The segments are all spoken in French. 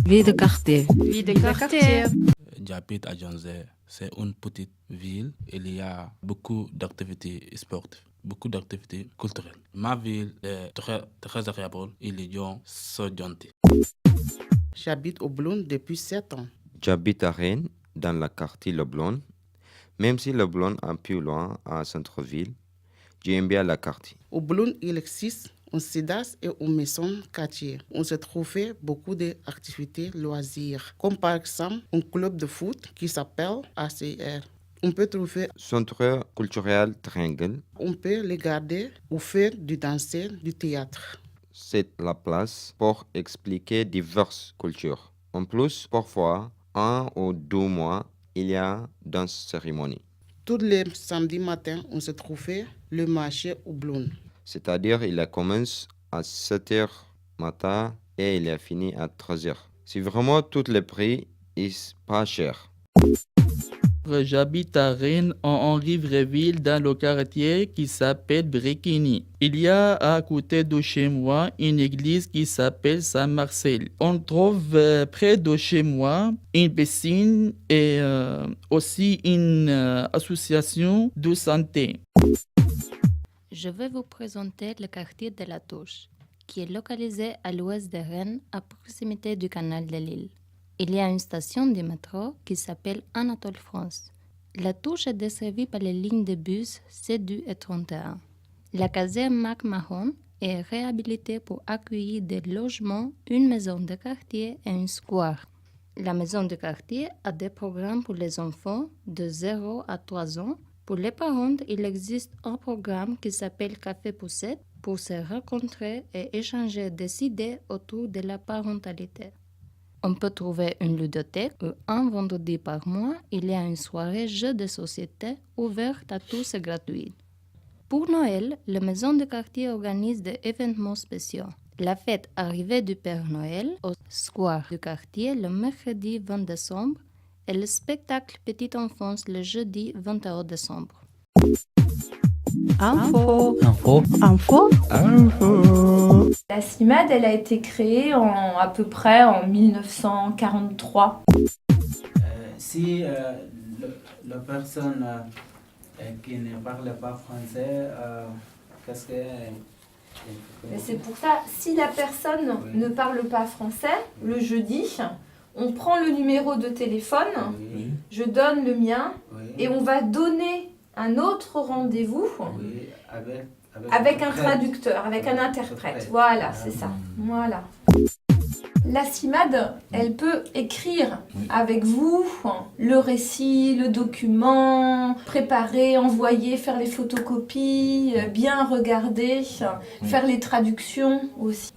Vie de quartier. Vie de quartier. J'habite à Janzé. C'est une petite ville. Il y a beaucoup d'activités sportives, beaucoup d'activités culturelles. Ma ville est très agréable. Il y a so gentil. J'habite au Blon depuis 7 ans. J'habite à Rennes, dans le quartier Le Blon. Même si Le Blon est un peu loin à centre-ville, j'aime bien le quartier. Au Blon, il existe un CEDAS et une maison quartier. On se trouve beaucoup d'activités loisirs, comme par exemple un club de foot qui s'appelle ACR. On peut trouver, Centre culturel Triangle, on peut regarder ou faire du danser, du théâtre. c'est la place pour expliquer diverses cultures. En plus, parfois, 1 ou 2 mois, il y a une cérémonie. Tous les samedis matins, on se trouve le marché au Blon. C'est-à-dire, il commence à 7 heures matin et il est fini à 3 heures. C'est vraiment tout le prix est pas cher. J'habite à Rennes, en Henri-Vréville, dans le quartier qui s'appelle Bréquigny. Il y a à côté de chez moi une église qui s'appelle Saint-Marcel. On trouve près de chez moi une piscine et aussi une association de santé. Je vais vous présenter le quartier de la Touche, qui est localisé à l'ouest de Rennes, à proximité du canal de Lille. Il y a une station de métro qui s'appelle Anatole France. La Touche est desservie par les lignes de bus C2 et 31. La caserne McMahon est réhabilitée pour accueillir des logements, une maison de quartier et un square. La maison de quartier a des programmes pour les enfants de 0 à 3 ans. Pour les parents, il existe un programme qui s'appelle Café Poussette pour se rencontrer et échanger des idées autour de la parentalité. On peut trouver une ludothèque où un vendredi par mois, il y a une soirée jeux de société ouverte à tous et gratuite. Pour Noël, la maison de quartier organise des événements spéciaux. La fête arrivée du Père Noël au square du quartier le mercredi 20 décembre et le spectacle Petite Enfance le jeudi 21 décembre. Info. Info. Info. La CIMAD, elle a été créée à peu près en 1943. Si la personne qui ne parle pas français, qu'est-ce que... Mais c'est pour ça, si la personne ne parle pas français, le jeudi, on prend le numéro de téléphone, je donne le mien, et on va donner un autre rendez-vous avec un traducteur, avec un interprète. Voilà, c'est ça. Voilà. La CIMAD, elle peut écrire avec vous le récit, le document, préparer, envoyer, faire les photocopies, bien regarder, faire les traductions aussi.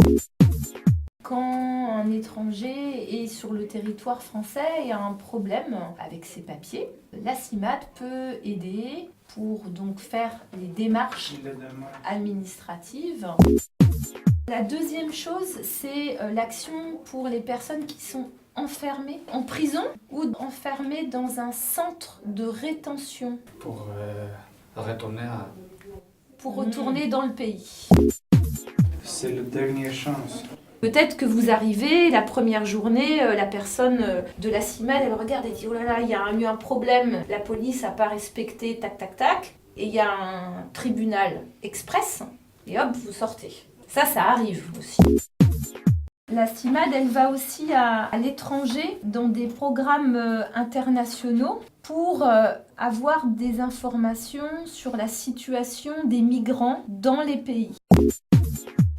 Quand un étranger est sur le territoire français et a un problème avec ses papiers, la CIMAD peut aider pour donc faire les démarches administratives. La deuxième chose, c'est l'action pour les personnes qui sont enfermées en prison ou enfermées dans un centre de rétention. Pour retourner dans le pays. C'est la dernière chance. Peut-être que vous arrivez, la première journée, la personne de la CIMAD, elle regarde et dit « Oh là là, il y a eu un problème, la police n'a pas respecté, tac, tac, tac. » Et il y a un tribunal express, et hop, vous sortez. Ça arrive aussi. La CIMAD, elle va aussi à l'étranger, dans des programmes internationaux, pour avoir des informations sur la situation des migrants dans les pays.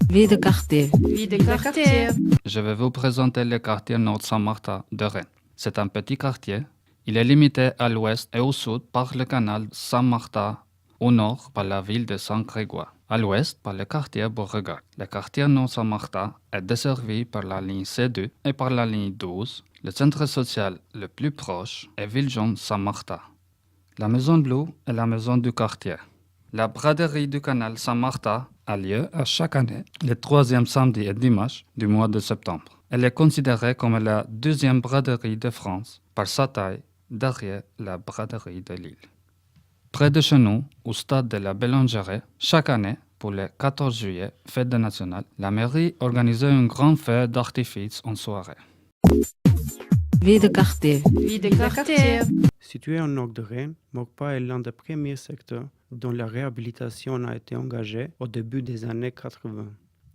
Vie de quartier. Vie de quartier. Je vais vous présenter le quartier Nord Saint-Martin de Rennes. C'est un petit quartier. Il est limité à l'ouest et au sud par le canal Saint-Martin, au nord par la ville de Saint-Grégoire, à l'ouest par le quartier Beauregard. Le quartier Nord Saint-Martin est desservi par la ligne C2 et par la ligne 12. Le centre social le plus proche est Villejean-Saint-Martin. La Maison Bleue est la maison du quartier. La braderie du canal Saint-Martin a lieu à chaque année, le 3e samedi et dimanche du mois de septembre. Elle est considérée comme la 2e braderie de France par sa taille derrière la braderie de Lille. Près de chez nous, au stade de la Bélangerie, chaque année, Pour le 14 juillet, fête nationale, la mairie organisait une grande fête d'artifice en soirée. Vie de quartier. Vie de quartier. Situé au nord de Rennes, Maurepas est l'un des premiers secteurs dont la réhabilitation a été engagée au début des années 80.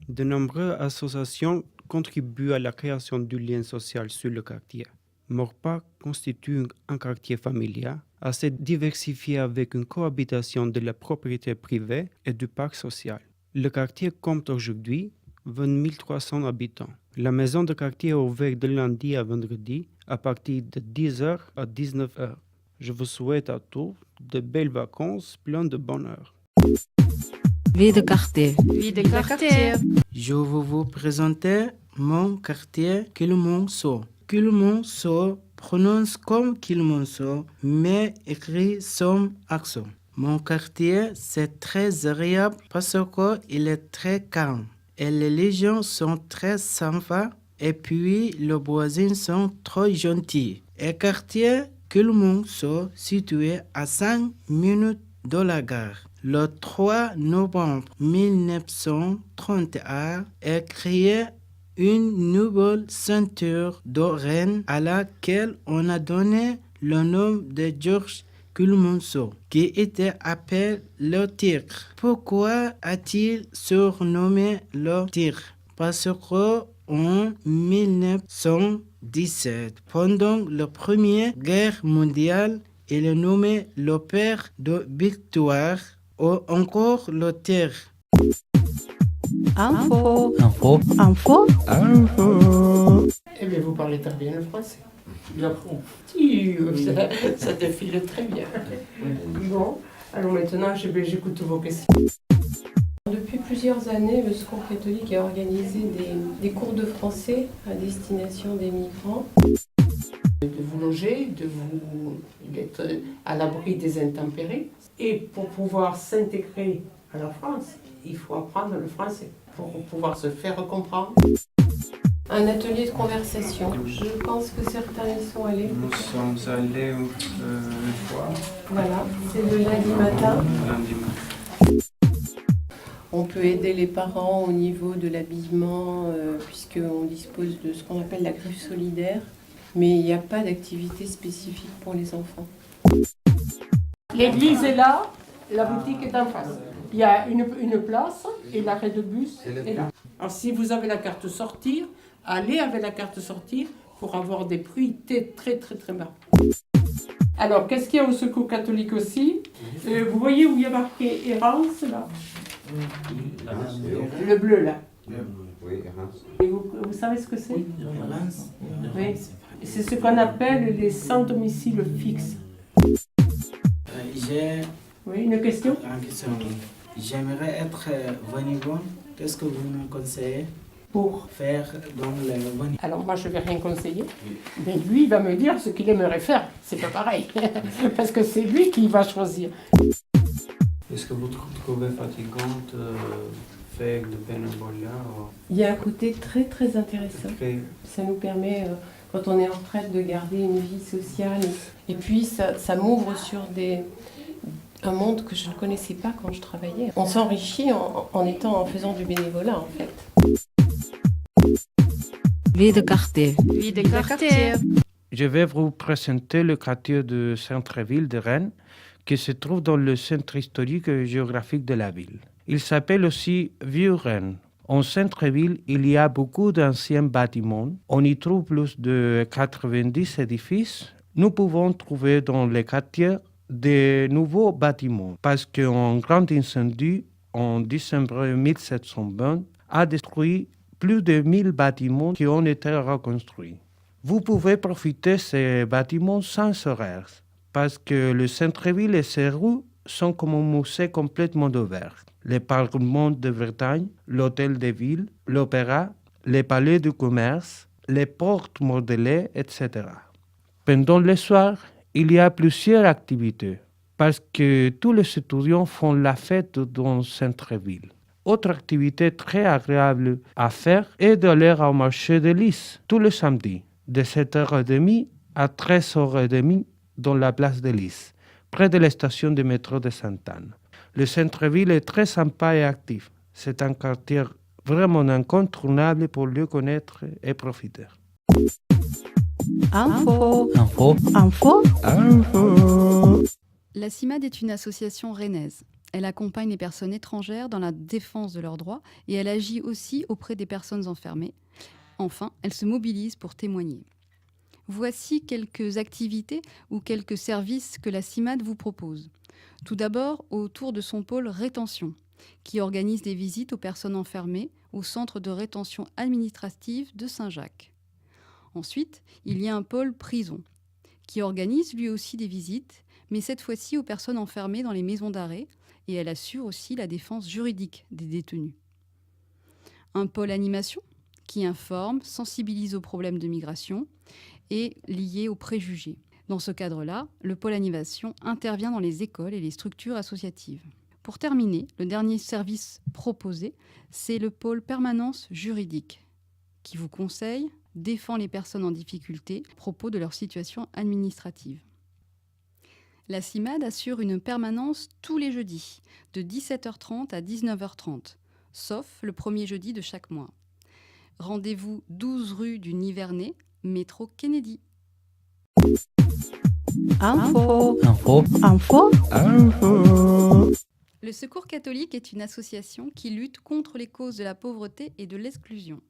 De nombreuses associations contribuent à la création du lien social sur le quartier. Maurepas constitue un quartier familial assez diversifié avec une cohabitation de la propriété privée et du parc social. Le quartier compte aujourd'hui 20 300 habitants. La maison de quartier est ouverte de lundi à vendredi à partir de 10h à 19h. Je vous souhaite à tous de belles vacances pleines de bonheur. Vie de quartier. Vie de quartier. Je vais vous présenter mon quartier Quilmonceau. Quilmonceau prononce comme Quilmonceau, mais écrit sans accent. Mon quartier, c'est très agréable parce qu'il est très calme. Et les gens sont très sympas. Et puis, les voisins sont trop gentils. Et quartier Quilmonceau, situé à 5 minutes de la gare. Le 3 novembre 1931 est créée une nouvelle ceinture de Rennes à laquelle on a donné le nom de Georges Quilmonceau, qui était appelé le Tigre. Pourquoi a-t-il surnommé le Tigre? Parce qu'en 1917, pendant la Première Guerre mondiale, il est nommé le père de Victoire ou encore le Tigre. Info. Eh bien, vous parlez très bien le français. Ça défile très bien. Bon, alors maintenant, j'écoute vos questions. Depuis plusieurs années, le Secours catholique a organisé des cours de français à destination des migrants. De vous loger, d'être à l'abri des intempéries. Et pour pouvoir s'intégrer à la France, il faut apprendre le français pour pouvoir se faire comprendre. Un atelier de conversation. Je pense que certains y sont allés. Nous sommes allés une fois. Voilà, c'est le lundi matin. On peut aider les parents au niveau de l'habillement, puisqu'on dispose de ce qu'on appelle la griffe solidaire. Mais il n'y a pas d'activité spécifique pour les enfants. L'église est là, la boutique est en face. Il y a une place et l'arrêt de bus est là. Alors si vous avez la carte sortir, allez avec la carte sortir pour avoir des prix très bas. Alors qu'est-ce qu'il y a au Secours catholique aussi? Vous voyez où il y a marqué Errance là? Le bleu là. Oui, Errance. Et vous savez ce que c'est? Oui. C'est ce qu'on appelle les sans-domicile fixe. J'ai Oui, une question? une question. J'aimerais être venibonde. Qu'est-ce que vous me conseillez Pour faire dans le venibonde? Alors moi je ne vais rien conseiller, mais lui il va me dire ce qu'il aimerait faire. C'est pas pareil, parce que c'est lui qui va choisir. Est-ce que vous trouvez fatigante faire de bénévolat? Il y a un côté très intéressant. Ça nous permet, quand on est en retraite, de garder une vie sociale. Et puis ça m'ouvre sur un monde que je ne connaissais pas quand je travaillais. On s'enrichit en faisant du bénévolat en fait. Vie de quartier. Vie de quartier. Je vais vous présenter le quartier de Centre-Ville de Rennes, qui se trouve dans le centre historique et géographique de la ville. Il s'appelle aussi Vieux-Rennes. En centre-ville, il y a beaucoup d'anciens bâtiments. On y trouve plus de 90 édifices. Nous pouvons trouver dans les quartiers de nouveaux bâtiments parce qu'un grand incendie en décembre 1720 a détruit plus de 1000 bâtiments qui ont été reconstruits. Vous pouvez profiter de ces bâtiments sans horaire parce que le centre-ville et ses rues sont comme un musée complètement ouvert. Le Parlement de Bretagne, l'Hôtel de Ville, l'Opéra, les palais du commerce, les portes modelées, etc. Pendant le soir, il y a plusieurs activités parce que tous les étudiants font la fête dans le centre-ville. Autre activité très agréable à faire est d'aller au marché de Lys tous les samedis, de 7h30 à 13h30 dans la place de Lys, près de la station de métro de Sainte-Anne. Le centre-ville est très sympa et actif. C'est un quartier vraiment incontournable pour le connaître et profiter. Info. La CIMAD est une association rennaise. Elle accompagne les personnes étrangères dans la défense de leurs droits et elle agit aussi auprès des personnes enfermées. Enfin, elle se mobilise pour témoigner. Voici quelques activités ou quelques services que la CIMAD vous propose. Tout d'abord, autour de son pôle rétention, qui organise des visites aux personnes enfermées au centre de rétention administrative de Saint-Jacques. Ensuite, il y a un pôle prison, qui organise lui aussi des visites, mais cette fois-ci aux personnes enfermées dans les maisons d'arrêt, et elle assure aussi la défense juridique des détenus. Un pôle animation, qui informe, sensibilise aux problèmes de migration et lié aux préjugés. Dans ce cadre-là, le pôle animation intervient dans les écoles et les structures associatives. Pour terminer, le dernier service proposé, c'est le pôle permanence juridique, qui vous conseille, défend les personnes en difficulté à propos de leur situation administrative. La CIMAD assure une permanence tous les jeudis, de 17h30 à 19h30, sauf le premier jeudi de chaque mois. Rendez-vous 12 rue du Nivernais, métro Kennedy. Info. Le Secours catholique est une association qui lutte contre les causes de la pauvreté et de l'exclusion.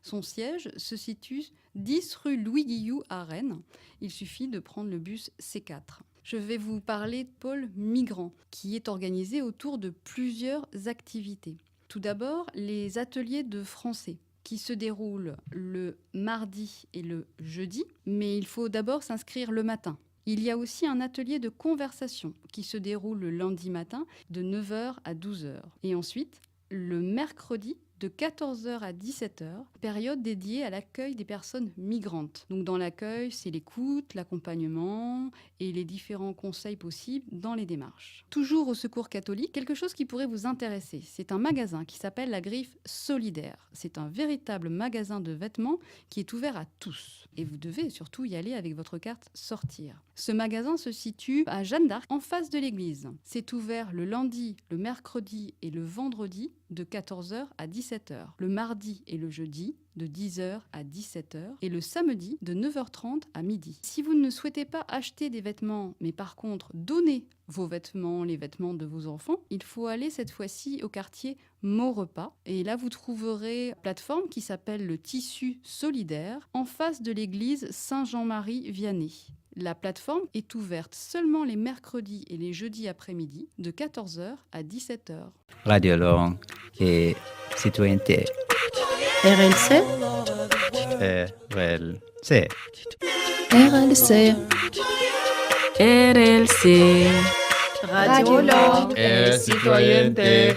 Son siège se situe 10 rue Louis Guilloux à Rennes. Il suffit de prendre le bus C4. Je vais vous parler de pôle migrant, qui est organisé autour de plusieurs activités. Tout d'abord, les ateliers de français, qui se déroulent le mardi et le jeudi, mais il faut d'abord s'inscrire le matin. Il y a aussi un atelier de conversation qui se déroule le lundi matin de 9h à 12h. Et ensuite, le mercredi de 14h à 17h, période dédiée à l'accueil des personnes migrantes. Donc dans l'accueil, c'est l'écoute, l'accompagnement et les différents conseils possibles dans les démarches. Toujours au Secours catholique, quelque chose qui pourrait vous intéresser. C'est un magasin qui s'appelle la Griffe Solidaire. C'est un véritable magasin de vêtements qui est ouvert à tous. Et vous devez surtout y aller avec votre carte sortir. Ce magasin se situe à Jeanne d'Arc, en face de l'église. C'est ouvert le lundi, le mercredi et le vendredi de 14h à 17h. Le mardi et le jeudi de 10h à 17h et le samedi de 9h30 à midi. Si vous ne souhaitez pas acheter des vêtements, mais par contre donner vos vêtements, les vêtements de vos enfants, il faut aller cette fois-ci au quartier Maurepas. Et là, vous trouverez une plateforme qui s'appelle le Tissu Solidaire en face de l'église Saint-Jean-Marie-Vianney. La plateforme est ouverte seulement les mercredis et les jeudis après-midi de 14h à 17h. Radio Laurent et citoyenneté. RLC. RLC. RLC. RLC. Radio Laurent et citoyenneté.